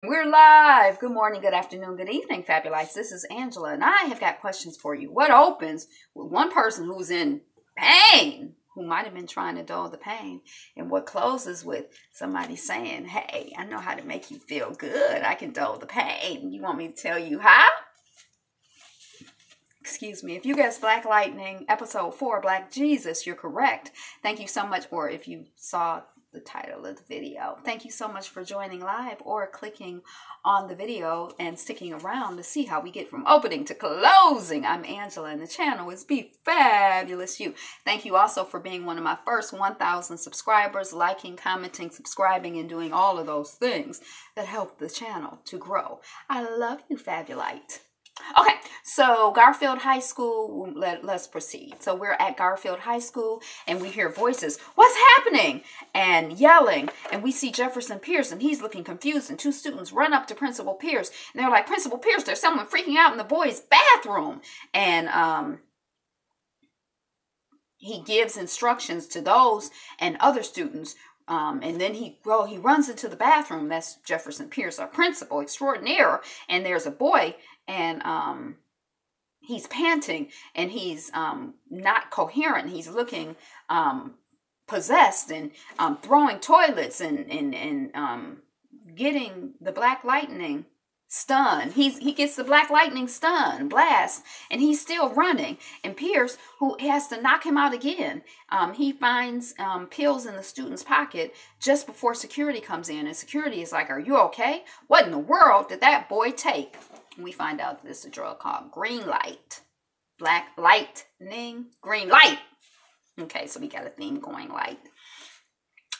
We're live. Good morning, good afternoon, good evening, Fabulites. This is Angela, and I have got questions for you. What opens with one person who's in pain, who might have been trying to dull the pain, and what closes with somebody saying, hey, I know how to make you feel good. I can dull the pain. You want me to tell you how? Excuse me. If you guessed Black Lightning, episode 4, Black Jesus, you're correct. Thank you so much. Or if you saw the title of the video, thank you so much for joining live or clicking on the video and sticking around to see how we get from opening to closing. I'm Angela, and the channel is Be Fabulous You. Thank you also for being one of my first 1,000 subscribers, liking, commenting, subscribing, and doing all of those things that help the channel to grow. I love you, Fabulite. Okay, so Garfield High School, let's proceed. So we're at Garfield High School, and we hear voices, what's happening? And yelling, and we see Jefferson Pierce, and he's looking confused, and two students run up to Principal Pierce, and they're like, Principal Pierce, there's someone freaking out in the boys' bathroom. And he gives instructions to those and other students. And then he runs into the bathroom. That's Jefferson Pierce, our principal extraordinaire. And there's a boy, and he's panting, and he's not coherent. He's looking possessed, and throwing toilets, and getting the Black Lightning stun. He gets the Black Lightning stun blast, and he's still running. And Pierce, who has to knock him out again, he finds pills in the student's pocket just before security comes in, and security is like, "Are you okay? What in the world did that boy take?" And we find out that this is a drug called Green Light. Black Lightning, Green Light. Okay, so we got a theme going, light.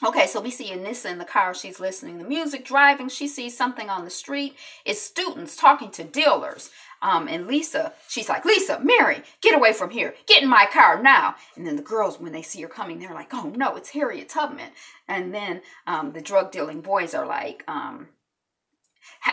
Okay, so we see Anissa in the car. She's listening to music, driving. She sees something on the street. It's students talking to dealers. And Lisa, she's like, Lisa, Mary, get away from here. Get in my car now. And then the girls, when they see her coming, they're like, oh no, it's Harriet Tubman. And then the drug dealing boys are like,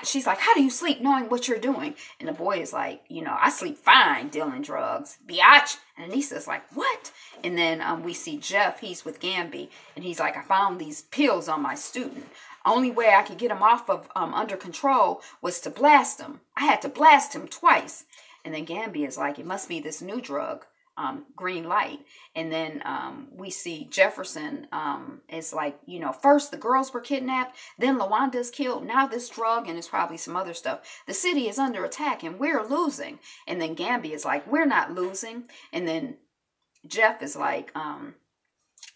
she's like, how do you sleep knowing what you're doing? And the boy is like, I sleep fine dealing drugs, biatch. And Anissa's like, what? And then we see Jeff, he's with Gamby, and he's like, I found these pills on my student. Only way I could get him off of under control was to blast him. I had to blast him twice. And then Gamby is like, it must be this new drug, Green Light. And then we see Jefferson is like, first the girls were kidnapped, then Lawanda's killed, now this drug, and it's probably some other stuff. The city is under attack and we're losing. And then Gamby is like, we're not losing. And then Jeff is like,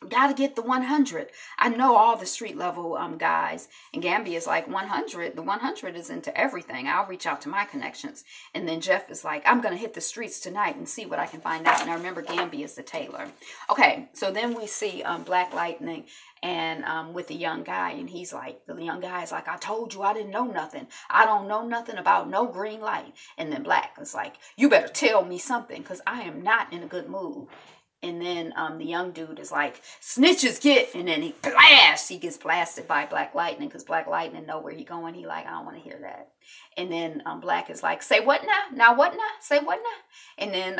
gotta get the 100. I know all the street level guys. And Gamby is like, 100? The 100 is into everything. I'll reach out to my connections. And then Jeff is like, I'm gonna hit the streets tonight and see what I can find out. And I remember Gamby is the tailor. Okay, so then we see Black Lightning and with the young guy, and he's like, the young guy is like, I told you I didn't know nothing. I don't know nothing about no green light. And then Black is like, you better tell me something, because I am not in a good mood. And then the young dude is like, snitches get, and then he gets blasted by Black Lightning, because Black Lightning know where he going. He like, I don't want to hear that. And then Black is like, say what now? Now what now? Say what now? And then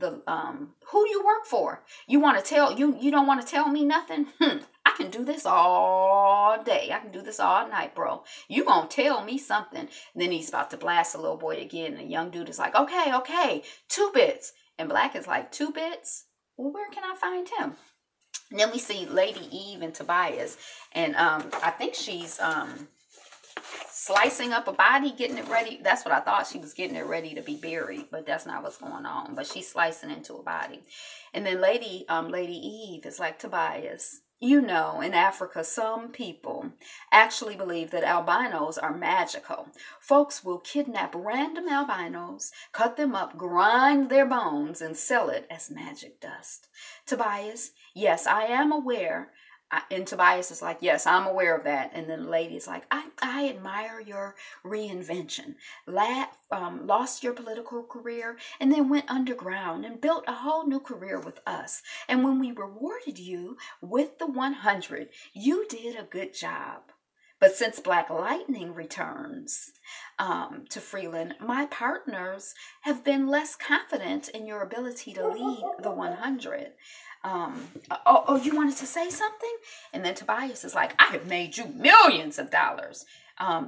who do you work for? You want to tell, you don't want to tell me nothing? I can do this all day. I can do this all night, bro. You gonna tell me something. And then he's about to blast the little boy again. And the young dude is like, okay, 2 bits. And Black is like, 2 bits? Well, where can I find him? And then we see Lady Eve and Tobias. And I think she's slicing up a body, getting it ready. That's what I thought. She was getting it ready to be buried, but that's not what's going on. But she's slicing into a body. And then Lady Eve is like, Tobias, in Africa, some people actually believe that albinos are magical. Folks will kidnap random albinos, cut them up, grind their bones, and sell it as magic dust. Tobias, yes, I am aware. And Tobias is like, yes, I'm aware of that. And then the lady is like, I admire your reinvention. Lost your political career and then went underground and built a whole new career with us. And when we rewarded you with the 100, you did a good job. But since Black Lightning returns to Freeland, my partners have been less confident in your ability to lead the 100. You wanted to say something? And then Tobias is like, I have made you millions of dollars.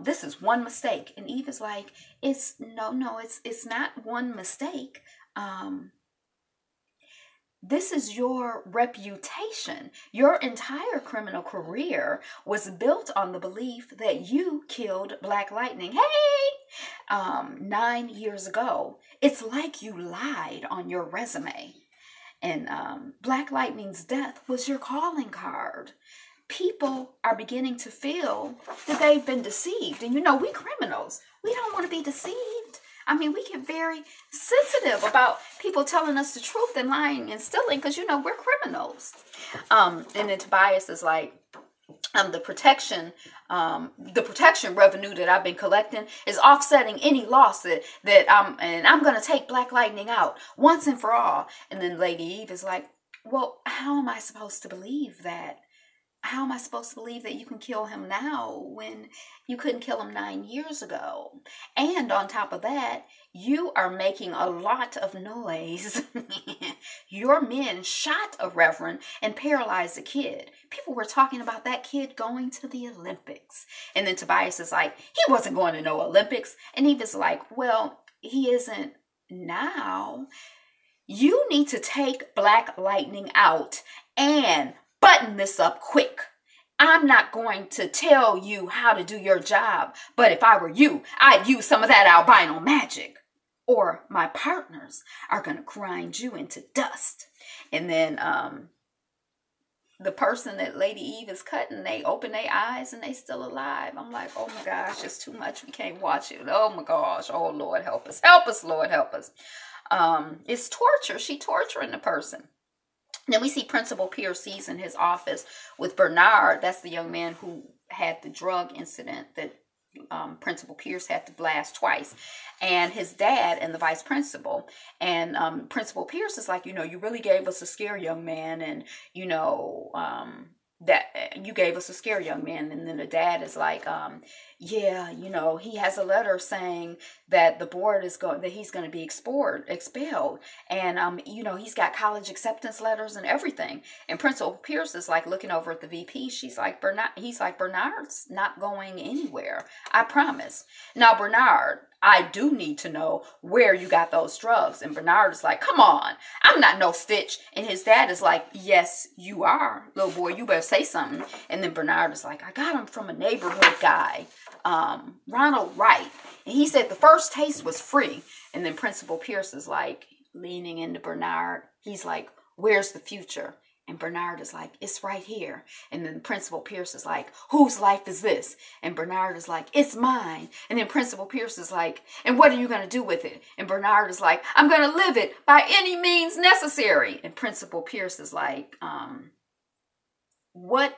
This is one mistake. And Eve is like, it's not one mistake. This is your reputation. Your entire criminal career was built on the belief that you killed Black Lightning. Hey! 9 years ago. It's like you lied on your resume. And Black Lightning's death was your calling card. People are beginning to feel that they've been deceived. And we criminals, we don't want to be deceived. I mean, we get very sensitive about people telling us the truth and lying and stealing because, we're criminals. And then Tobias is like, the protection revenue that I've been collecting is offsetting any loss and I'm going to take Black Lightning out once and for all. And then Lady Eve is like, well, how am I supposed to believe that? How am I supposed to believe that you can kill him now when you couldn't kill him 9 years ago? And on top of that, you are making a lot of noise. Your men shot a reverend and paralyzed a kid. People were talking about that kid going to the Olympics. And then Tobias is like, he wasn't going to no Olympics. And Eve is like, well, he isn't now. You need to take Black Lightning out and button this up quick. I'm not going to tell you how to do your job, but if I were you, I'd use some of that albino magic. Or my partners are going to grind you into dust. And then the person that Lady Eve is cutting, they open their eyes and they still alive. I'm like, oh my gosh, it's too much. We can't watch it. Oh my gosh. Oh Lord, help us. Help us, Lord, help us. It's torture. She torturing the person. Then we see Principal Pierce. He's in his office with Bernard. That's the young man who had the drug incident that Principal Pierce had to blast twice. And his dad and the vice principal. And Principal Pierce is like, you really gave us a scare, young man. And, that you gave us a scare, young man. And then the dad is like, yeah, he has a letter saying that the board is that he's going to be expelled. And, he's got college acceptance letters and everything. And Principal Pierce is like looking over at the VP. He's like, Bernard's not going anywhere. I promise. Now, Bernard, I do need to know where you got those drugs. And Bernard is like, come on, I'm not no Stitch. And his dad is like, yes, you are. Little boy, you better say something. And then Bernard is like, I got him from a neighborhood guy, Ronald Wright. And he said the first taste was free. And then Principal Pierce is like leaning into Bernard. He's like, where's the future? And Bernard is like, it's right here. And then Principal Pierce is like, whose life is this? And Bernard is like, it's mine. And then Principal Pierce is like, and what are you going to do with it? And Bernard is like, I'm going to live it by any means necessary. And Principal Pierce is like, what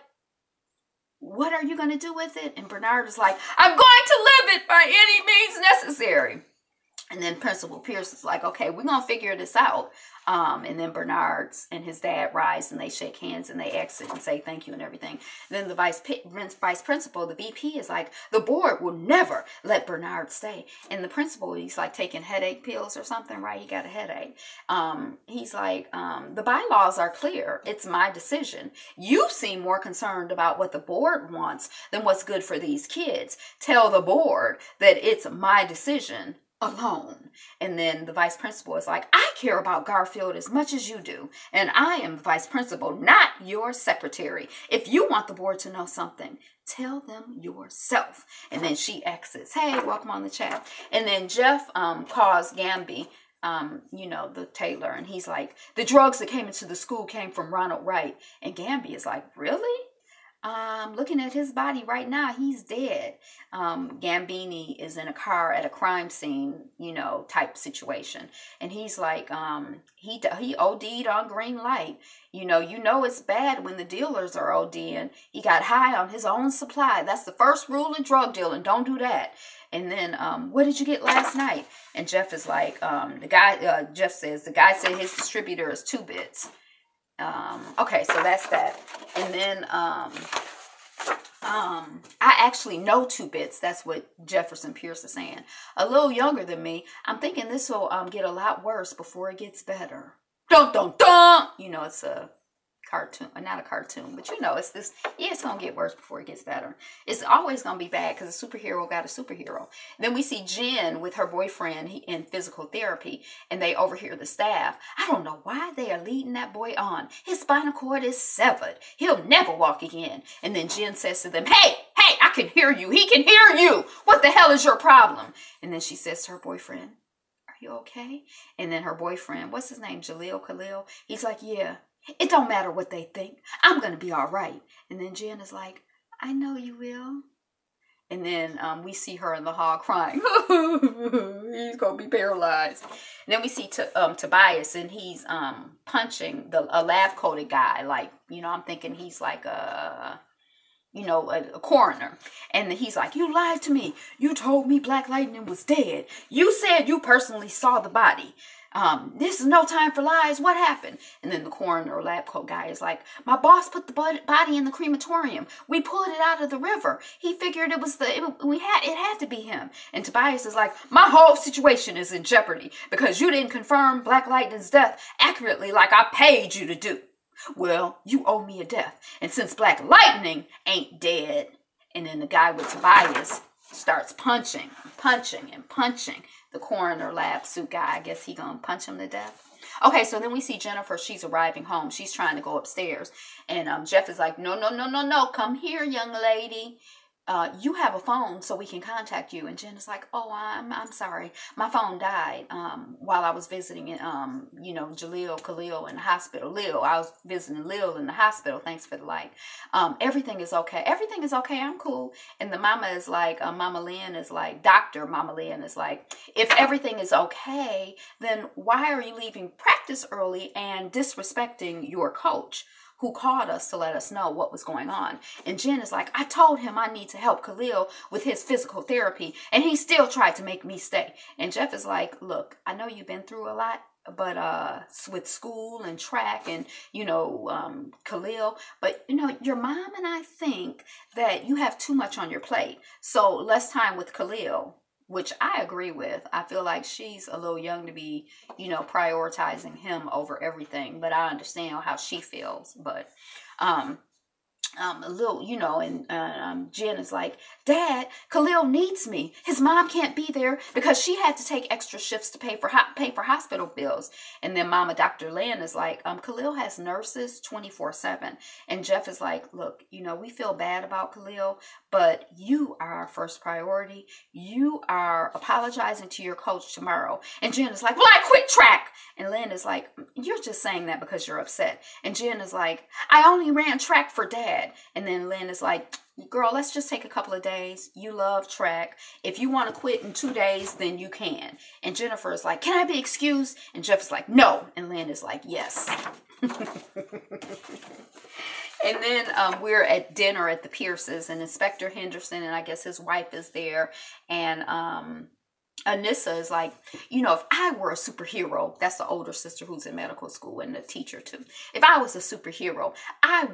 are you going to do with it? And Bernard is like, I'm going to live it by any means necessary. And then Principal Pierce is like, okay, we're going to figure this out. And then Bernard's and his dad rise and they shake hands and they exit and say thank you and everything. Then the vice principal, the VP, is like, the board will never let Bernard stay. And the principal, he's like taking headache pills or something, right? He got a headache. He's like, the bylaws are clear. It's my decision. You seem more concerned about what the board wants than what's good for these kids. Tell the board that it's my decision alone. And then the vice principal is like, I care about Garfield as much as you do. And I am the vice principal, not your secretary. If you want the board to know something, tell them yourself. And then she exits. Hey, welcome on the chat. And then Jeff calls Gamby, the tailor. And he's like, the drugs that came into the school came from Ronald Wright. And Gamby is like, really? Looking at his body right now, he's dead. Gambini is in a car at a crime scene, type situation. And he's like, he OD'd on green light. It's bad when the dealers are ODing. He got high on his own supply. That's the first rule of drug dealing. Don't do that. And then, what did you get last night? And Jeff is like, Jeff says, the guy said his distributor is 2 bits. Okay, so that's that. And then I actually know 2 bits. That's what Jefferson Pierce is saying. A little younger than me. I'm thinking this will get a lot worse before it gets better. Dun dun dun. It's a cartoon, not a cartoon, but it's this, it's going to get worse before it gets better. It's always going to be bad because a superhero got a superhero. Then we see Jen with her boyfriend in physical therapy, and they overhear the staff. I don't know why they are leading that boy on. His spinal cord is severed. He'll never walk again. And then Jen says to them, hey, I can hear you. He can hear you. What the hell is your problem? And then she says to her boyfriend, are you okay? And then her boyfriend, what's his name? Khalil. He's like, yeah, it don't matter what they think. I'm going to be all right. And then Jen is like, I know you will. And then we see her in the hall crying. He's going to be paralyzed. And then we see Tobias, and he's punching a lab-coated guy. Like, I'm thinking he's like a coroner. And he's like, you lied to me. You told me Black Lightning was dead. You said you personally saw the body. This is no time for lies. What happened? And then the coroner or lab coat guy is like, my boss put the body in the crematorium. We pulled it out of the river. He figured it had to be him. And Tobias is like, my whole situation is in jeopardy because you didn't confirm Black Lightning's death accurately like I paid you to do. Well, you owe me a death. And since Black Lightning ain't dead, and then the guy with Tobias starts punching the coroner lab suit guy. I guess he gonna punch him to death. Okay, so then we see Jennifer. She's arriving home. She's trying to go upstairs. And Jeff is like, no. Come here, young lady. You have a phone so we can contact you. And Jen is like, oh, I'm sorry. My phone died while I was visiting, Khalil in the hospital. I was visiting Lil in the hospital. Thanks for the light. Everything is okay. Everything is okay. I'm cool. And the mama is like, Mama Lynn is like, Dr. Mama Lynn is like, if everything is okay, then why are you leaving practice early and disrespecting your coach, who called us to let us know what was going on? And Jen is like, I told him I need to help Khalil with his physical therapy, and he still tried to make me stay. And Jeff is like, look, I know you've been through a lot, but with school and track and, Khalil, but, your mom and I think that you have too much on your plate. So less time with Khalil, which I agree with. I feel like she's a little young to be, prioritizing him over everything. But I understand how she feels. But a little, and Jen is like, Dad, Khalil needs me. His mom can't be there because she had to take extra shifts to pay for hospital bills. And then Mama Dr. Lynn is like, Khalil has nurses 24/7. And Jeff is like, look, we feel bad about Khalil, but you are our first priority. You are apologizing to your coach tomorrow. And Jen is like, well, I quit track. And Lynn is like, you're just saying that because you're upset. And Jen is like, I only ran track for Dad. And then Lynn is like, girl, let's just take a couple of days. You love track. If you want to quit in 2 days, then you can. And Jennifer is like, can I be excused? And Jeff is like, no. And Lynn is like, yes. And then we're at dinner at the Pierces, and Inspector Henderson and I guess his wife is there. And Anissa is like, if I were a superhero, that's the older sister who's in medical school and the teacher too. If I was a superhero, I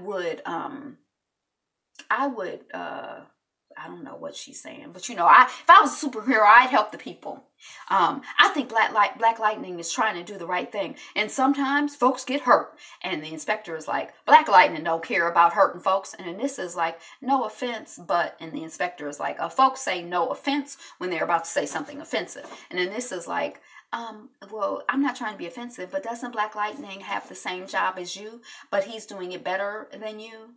don't know what she's saying, but if I was a superhero, I'd help the people. I think Black Lightning is trying to do the right thing, and sometimes folks get hurt. And the inspector is like, Black Lightning don't care about hurting folks. And Anissa is like, no offense, but. And the inspector is like, folks say no offense when they're about to say something offensive. And Anissa is like, well, I'm not trying to be offensive, but doesn't Black Lightning have the same job as you, but he's doing it better than you?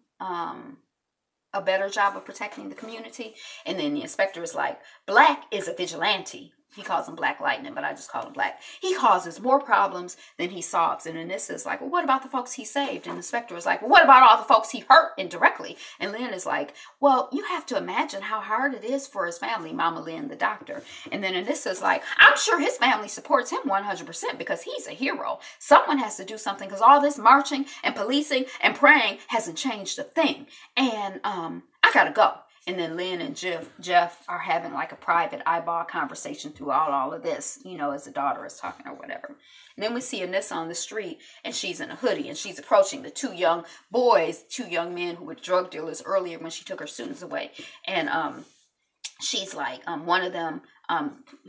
A better job of protecting the community. And then the inspector is like, Black is a vigilante. He calls him Black Lightning, but I just call him Black. He causes more problems than he solves. And Anissa is like, well, what about the folks he saved? And the inspector is like, well, what about all the folks he hurt indirectly? And Lynn is like, well, you have to imagine how hard it is for his family, Mama Lynn, the doctor. And then Anissa is like, I'm sure his family supports him 100% because he's a hero. Someone has to do something because all this marching and policing and praying hasn't changed a thing. And I gotta go. And then Lynn and Jeff are having like a private eyeball conversation throughout all of this, as the daughter is talking or whatever. And then we see Anissa on the street, and she's in a hoodie, and she's approaching the two young men who were drug dealers earlier when she took her students away. And she's like, one of them,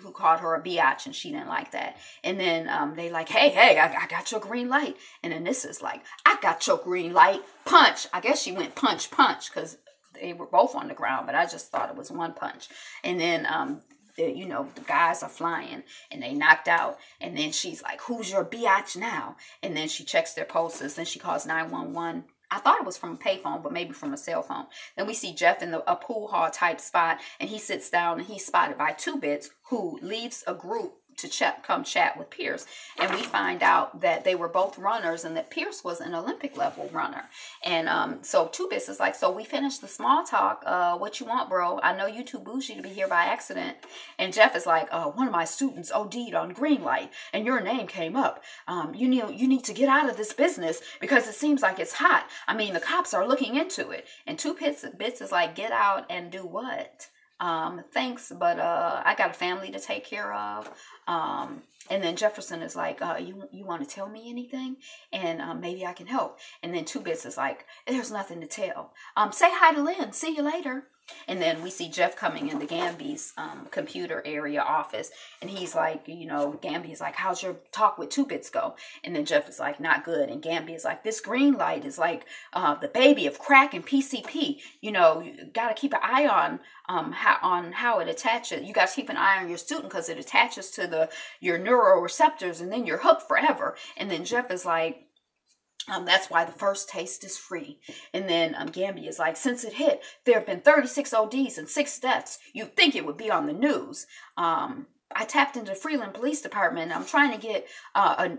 who called her a biatch, and she didn't like that. And then they like, hey, I got your green light. And then this is like, I got your green light, punch. I guess she went punch, because they were both on the ground, but I just thought it was one punch. And then the guys are flying and they knocked out. And then she's like, who's your biatch now? And then she checks their pulses. Then she calls 911. I thought it was from a payphone, but maybe from a cell phone. Then we see Jeff in a pool hall type spot, and he sits down, and he's spotted by Two Bits, who leaves a group to come chat with Pierce. And we find out that they were both runners, and that Pierce was an Olympic level runner. And so Two Bits is like, so we finished the small talk. What you want, bro? I know you too bougie to be here by accident. And Jeff is like, one of my students OD'd on green light, and your name came up. You need to get out of this business because it seems like it's hot. I mean, the cops are looking into it. And Two Bits is like, get out and do what? Thanks, but I got a family to take care of. And then Jefferson is like, you want to tell me anything? And maybe I can help. And then Two Bits is like, there's nothing to tell. Say hi to Lynn. See you later. And then we see Jeff coming into Gamby's computer area office. And he's like, Gamby is like, how's your talk with Two Bits go? And then Jeff is like, not good. And Gamby is like, this green light is like the baby of crack and PCP. You got to keep an eye on how it attaches. You got to keep an eye on your student because it attaches to your neuroreceptors, and then you're hooked forever. And then Jeff is like, that's why the first taste is free. And then Gamby is like, since it hit, there have been 36 ODs and 6 deaths. You'd think it would be on the news. I tapped into the Freeland Police Department, and I'm trying to get,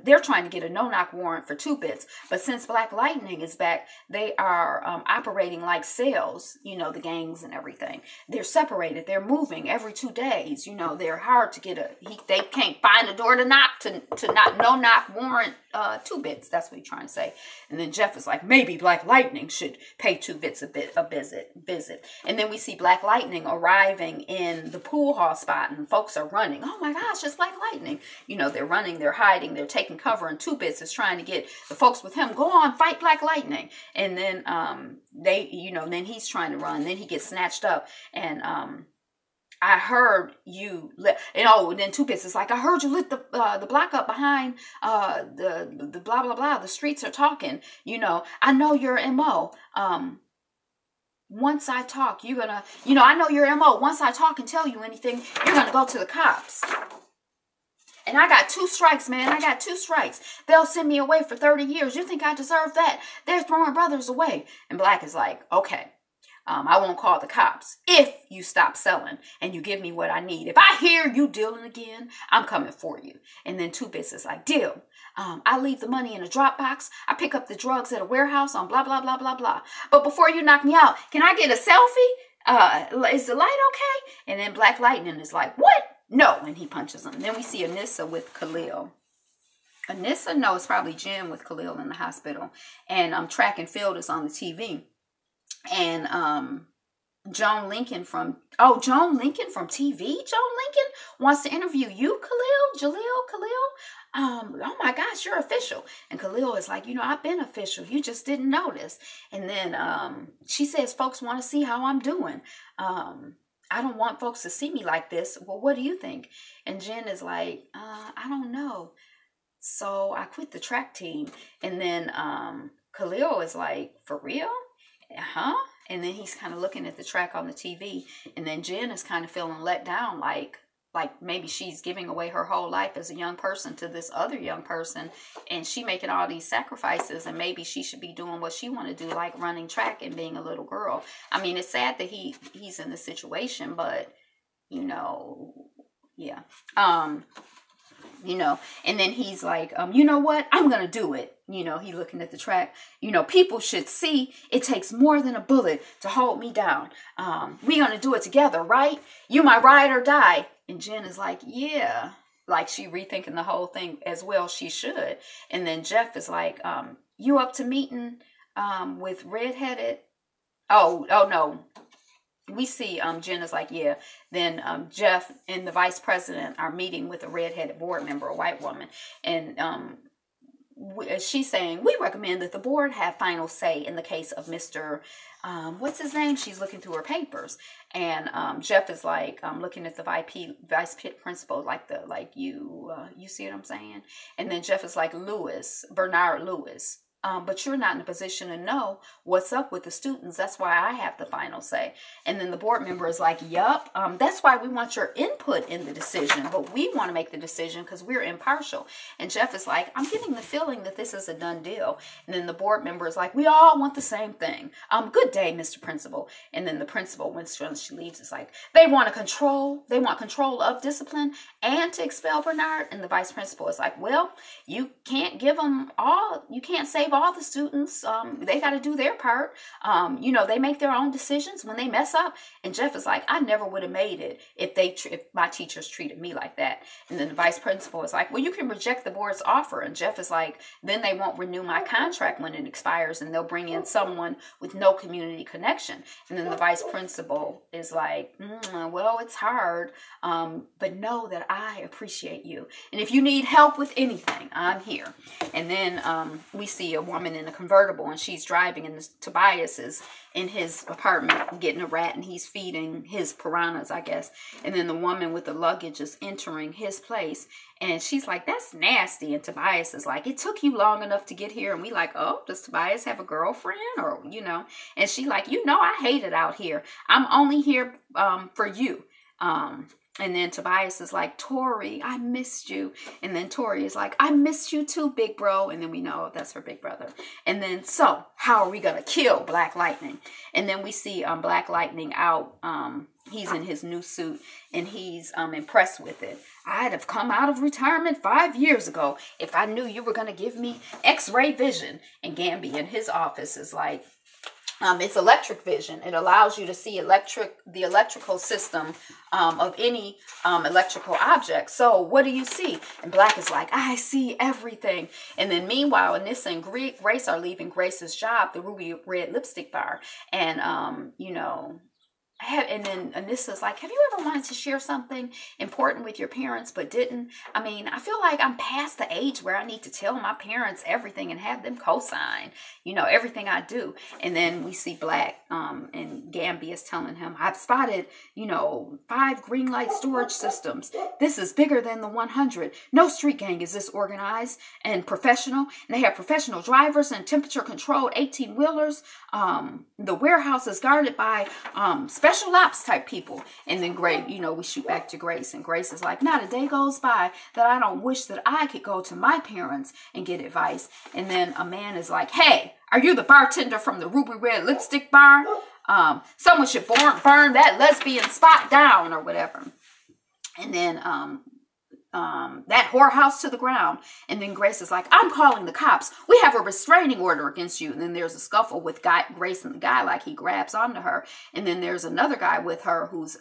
they're trying to get a no-knock warrant for Two Bits. But since Black Lightning is back, they are operating like cells, the gangs and everything. They're separated. They're moving every 2 days. They're hard to get they can't find a door to knock, to not no-knock warrant Two Bits. That's what he's trying to say. And then Jeff is like, maybe Black Lightning should pay Two Bits a visit. And then we see Black Lightning arriving in the pool hall spot, and folks are running. Oh my gosh, it's Black Lightning. They're running, they're hiding, they're taking cover, and Two Bits is trying to get the folks with him, go on, fight Black Lightning. And then then he's trying to run, then he gets snatched up, and I heard you lit, and then Two Bits is like, I heard you lit the block up behind the blah blah blah. The streets are talking. I know your MO. Once I talk, you're gonna, I know your MO. Once I talk and tell you anything, you're gonna go to the cops. And I got 2 strikes, man. I got 2 strikes. They'll send me away for 30 years. You think I deserve that? They're throwing brothers away. And Black is like, okay. I won't call the cops if you stop selling and you give me what I need. If I hear you dealing again, I'm coming for you. And then Two Bits is like, deal. I leave the money in a drop box. I pick up the drugs at a warehouse on blah, blah, blah, blah, blah. But before you knock me out, can I get a selfie? Is the light okay? And then Black Lightning is like, what? No. And he punches him. Then we see Anissa with Khalil. Anissa? No, it's probably Jim with Khalil in the hospital. And Track and Field is on the TV. And Joan Lincoln from TV. Joan Lincoln wants to interview you, Khalil. Oh my gosh, you're official. And Khalil is like, I've been official. You just didn't notice. And then she says, folks want to see how I'm doing. I don't want folks to see me like this. Well, what do you think? And Jen is like, I don't know. So I quit the track team. And then Khalil is like, for real? Huh? And then he's kind of looking at the track on the TV. And then Jen is kind of feeling let down, like maybe she's giving away her whole life as a young person to this other young person, and she making all these sacrifices, and maybe she should be doing what she want to do, like running track and being a little girl. I mean, it's sad that he's in this situation, but yeah. And then he's like, you know what? I'm going to do it. He looking at the track. People should see it takes more than a bullet to hold me down. We going to do it together, right? You my ride or die. And Jen is like, yeah. Like she rethinking the whole thing as well. She should. And then Jeff is like, you up to meeting with redheaded? Oh, no. We see Jen is like, yeah. Then Jeff and the vice president are meeting with a redheaded board member, a white woman. And she's saying, we recommend that the board have final say in the case of Mr. What's his name? She's looking through her papers. And Jeff is like, looking at the vice principal, like you see what I'm saying? And then Jeff is like, Bernard Lewis. But you're not in a position to know what's up with the students. That's why I have the final say. And then the board member is like, yup, that's why we want your input in the decision. But we want to make the decision because we're impartial. And Jeff is like, I'm getting the feeling that this is a done deal. And then the board member is like, we all want the same thing. Good day, Mr. Principal. And then the principal, when she leaves, is like, they want control of discipline and to expel Bernard. And the vice principal is like, well, you can't give them all, you can't save all the students. They got to do their part. They make their own decisions when they mess up. And Jeff is like, I never would have made it if my teachers treated me like that. And then the vice principal is like, well, you can reject the board's offer. And Jeff is like, then they won't renew my contract when it expires, and they'll bring in someone with no community connection. And then the vice principal is like, well, it's hard, but know that I appreciate you. And if you need help with anything, I'm here. And then we see a woman in a convertible, and she's driving, and Tobias is in his apartment getting a rat, and he's feeding his piranhas, I guess. And then the woman with the luggage is entering his place, and she's like, that's nasty. And Tobias is like, it took you long enough to get here. And we like, oh, does Tobias have a girlfriend? Or, and she like, I hate it out here. I'm only here for you. And then Tobias is like, Tori, I missed you. And then Tori is like, I missed you too, big bro. And then we know that's her big brother. And then, so how are we going to kill Black Lightning? And then we see Black Lightning out. He's in his new suit, and he's impressed with it. I'd have come out of retirement 5 years ago if I knew you were going to give me X-ray vision. And Gamby in his office is like, it's electric vision. It allows you to see the electrical system of any electrical object. So what do you see? And Black is like, I see everything. And then meanwhile, Anissa and Grace are leaving Grace's job, the Ruby Red Lipstick Bar. And, and then Anissa's like, have you ever wanted to share something important with your parents but didn't? I mean, I feel like I'm past the age where I need to tell my parents everything and have them co-sign, everything I do. And then we see Black and Gamby is telling him, I've spotted, 5 green light storage systems. This is bigger than the 100. No street gang is this organized and professional. And they have professional drivers and temperature controlled 18-wheelers. The warehouse is guarded by special ops type people. And then Grace, we shoot back to Grace, and Grace is like, not a day goes by that I don't wish that I could go to my parents and get advice. And then a man is like, hey, are you the bartender from the Ruby Red Lipstick Bar? Someone should burn that lesbian spot down, or whatever. And then that whorehouse to the ground. And then Grace is like, I'm calling the cops. We have a restraining order against you. And then there's a scuffle with Grace and the guy, like he grabs onto her. And then there's another guy with her who's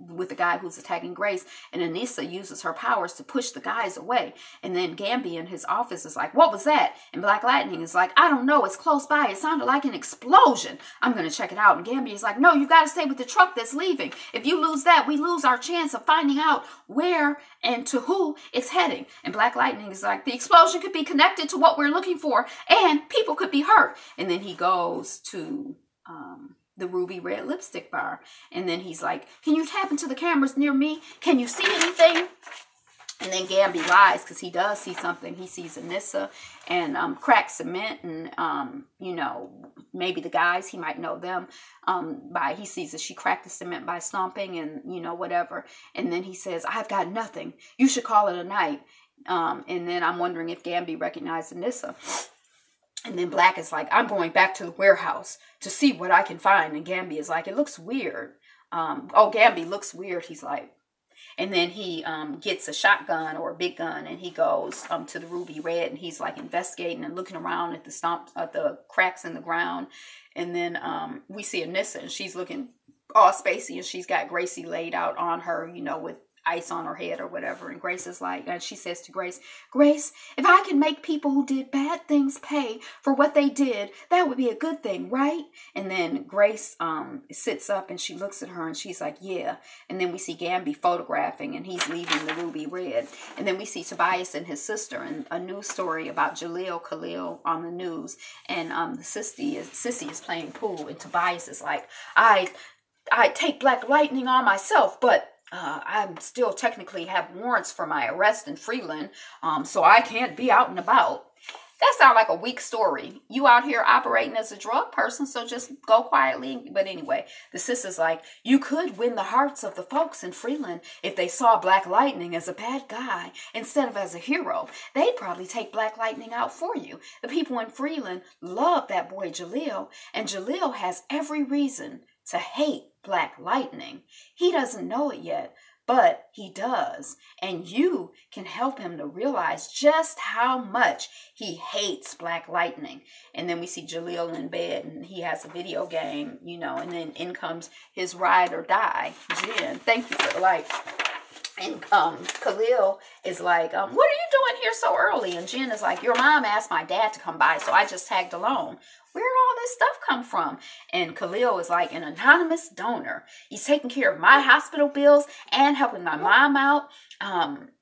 with the guy who's attacking Grace. And Anissa uses her powers to push the guys away. And then Gamby in his office is like, what was that? And Black Lightning is like, I don't know. It's close by. It sounded like an explosion. I'm going to check it out. And Gamby is like, no, you got to stay with the truck that's leaving. If you lose that, we lose our chance of finding out where and to who it's heading. And Black Lightning is like, the explosion could be connected to what we're looking for, and people could be hurt. And then he goes to the Ruby Red Lipstick Bar, and then he's like, can you tap into the cameras near me? Can you see anything? And then Gamby lies, because he does see something. He sees Anissa and cracked cement, and maybe the guys, he might know them he sees that she cracked the cement by stomping, and whatever. And then he says, I've got nothing. You should call it a night. And then I'm wondering if Gamby recognized Anissa. And then Black is like, I'm going back to the warehouse to see what I can find. And Gamby is like, it looks weird. Gamby looks weird. He's like, and then he gets a shotgun or a big gun, and he goes to the Ruby Red, and he's like investigating and looking around at the cracks in the ground. And then we see Anissa, and she's looking all spacey, and she's got Gracie laid out on her, with ice on her head or whatever. And Grace is like, and she says to Grace, Grace, if I could make people who did bad things pay for what they did, that would be a good thing, right? And then Grace sits up and she looks at her and she's like, yeah. And then we see Gamby photographing and he's leaving the Ruby Red. And then we see Tobias and his sister and a news story about Jaleel Khalil on the news. And the sissy is playing pool and Tobias is like, I take Black Lightning on myself, but I'm still technically have warrants for my arrest in Freeland, so I can't be out and about. That sounds like a weak story. You out here operating as a drug person, so just go quietly. But anyway, the sister's like, you could win the hearts of the folks in Freeland if they saw Black Lightning as a bad guy instead of as a hero. They'd probably take Black Lightning out for you. The people in Freeland love that boy Jaleel, and Jaleel has every reason to hate Black Lightning. He doesn't know it yet, but he does. And you can help him to realize just how much he hates Black Lightning. And then we see Jaleel in bed and he has a video game, and then in comes his ride or die, Jen. Thank you for the like. And Khalil is like, what are you doing here so early? And Jen is like, your mom asked my dad to come by, so I just tagged along. Where'd all this stuff come from? And Khalil is like an anonymous donor. He's taking care of my hospital bills and helping my mom out,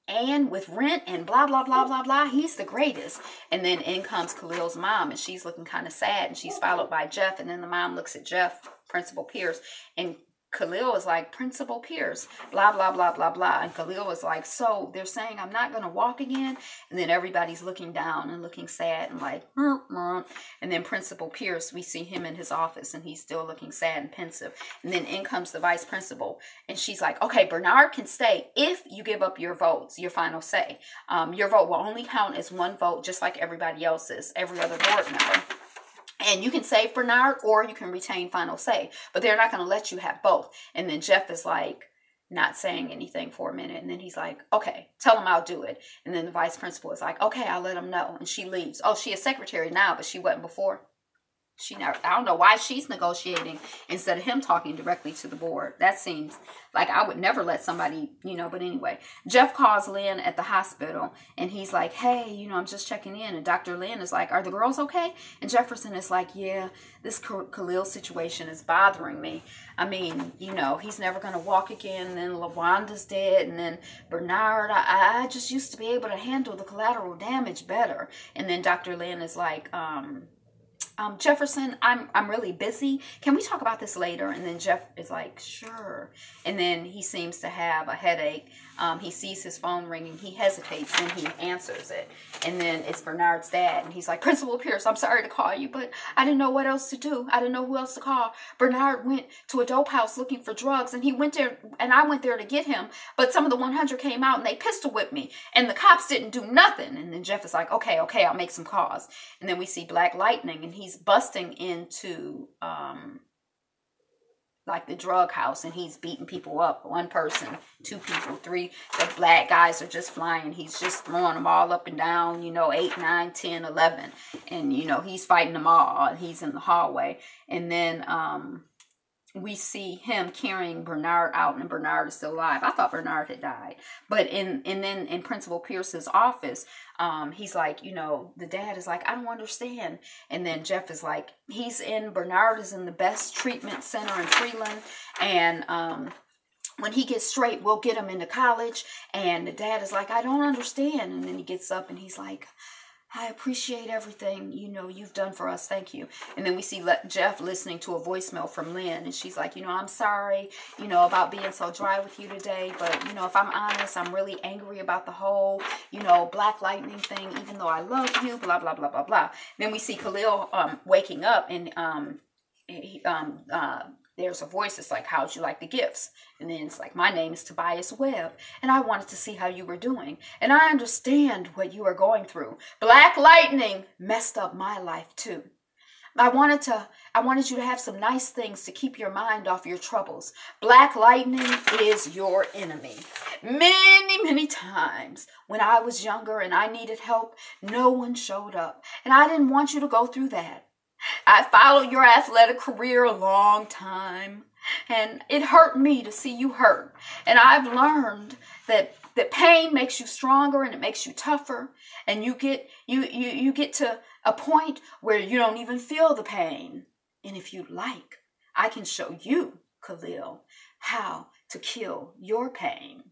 and with rent and blah, blah, blah, blah, blah. He's the greatest. And then in comes Khalil's mom, and she's looking kind of sad, and she's followed by Jeff. And then the mom looks at Jeff, Principal Pierce, and Khalil is like, Principal Pierce, blah, blah, blah, blah, blah. And Khalil was like, so they're saying I'm not going to walk again? And then everybody's looking down and looking sad and like, and then Principal Pierce, we see him in his office and he's still looking sad and pensive. And then in comes the vice principal and she's like, okay, Bernard can stay if you give up your votes, your final say. Your vote will only count as one vote, just like everybody else's, every other board member. And you can save Bernard or you can retain final say, but they're not going to let you have both. And then Jeff is like not saying anything for a minute. And then he's like, okay, tell him I'll do it. And then the vice principal is like, okay, I'll let him know. And she leaves. Oh, she is secretary now, but she wasn't before. I don't know why she's negotiating instead of him talking directly to the board. That seems like I would never let somebody, but anyway. Jeff calls Lynn at the hospital and he's like, hey, I'm just checking in. And Dr. Lynn is like, are the girls okay? And Jefferson is like, yeah, this Khalil situation is bothering me. I mean, he's never going to walk again. And then LaWanda's dead. And then Bernard, I just used to be able to handle the collateral damage better. And then Dr. Lynn is like, Jefferson, I'm really busy. Can we talk about this later? And then Jeff is like, sure. And then he seems to have a headache. He sees his phone ringing. He hesitates and he answers it. And then it's Bernard's dad. And he's like, Principal Pierce, I'm sorry to call you, but I didn't know what else to do. I didn't know who else to call. Bernard went to a dope house looking for drugs and he went there and I went there to get him. But some of the 100 came out and they pistol whipped me and the cops didn't do nothing. And then Jeff is like, okay, I'll make some calls. And then we see Black Lightning and he's busting into like the drug house and he's beating people up. One person, two people, three. The black guys are just flying. He's just throwing them all up and down, 8, 9, 10, 11. And, he's fighting them all. He's in the hallway. And then we see him carrying Bernard out and Bernard is still alive. I thought Bernard had died. But then in Principal Pierce's office, he's like, the dad is like, I don't understand. And then Jeff is like, Bernard is in the best treatment center in Freeland. And when he gets straight, we'll get him into college. And the dad is like, I don't understand. And then he gets up and he's like, I appreciate everything, you've done for us. Thank you. And then we see Jeff listening to a voicemail from Lynn. And she's like, I'm sorry, about being so dry with you today. But, if I'm honest, I'm really angry about the whole, Black Lightning thing, even though I love you, blah, blah, blah, blah, blah. Then we see Khalil waking up and there's a voice that's like, how'd you like the gifts? And then it's like, my name is Tobias Webb, and I wanted to see how you were doing. And I understand what you are going through. Black Lightning messed up my life too. I wanted you to have some nice things to keep your mind off your troubles. Black Lightning is your enemy. Many, many times when I was younger and I needed help, no one showed up. And I didn't want you to go through that. I followed your athletic career a long time, and it hurt me to see you hurt. And I've learned that pain makes you stronger and it makes you tougher, and you get to a point where you don't even feel the pain. And if you'd like, I can show you, Khalil, how to kill your pain.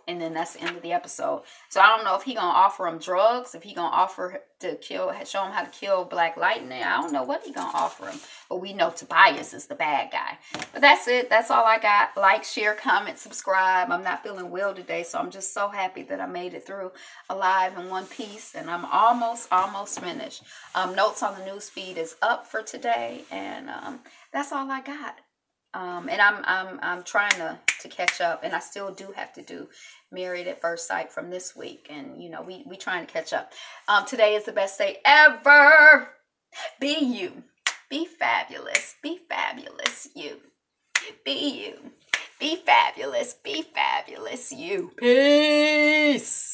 And then that's the end of the episode. So I don't know if he gonna offer him drugs, if he gonna offer to show him how to kill Black Lightning. I don't know what he gonna offer him. But we know Tobias is the bad guy. But that's it. That's all I got. Like, share, comment, subscribe. I'm not feeling well today, so I'm just so happy that I made it through alive in one piece. And I'm almost finished. Notes on the news feed is up for today. And that's all I got. And I'm trying to catch up, and I still do have to do Married at First Sight from this week, and you know we trying to catch up. Today is the best day ever. Be you, be fabulous, you. Be you, be fabulous, you. Peace.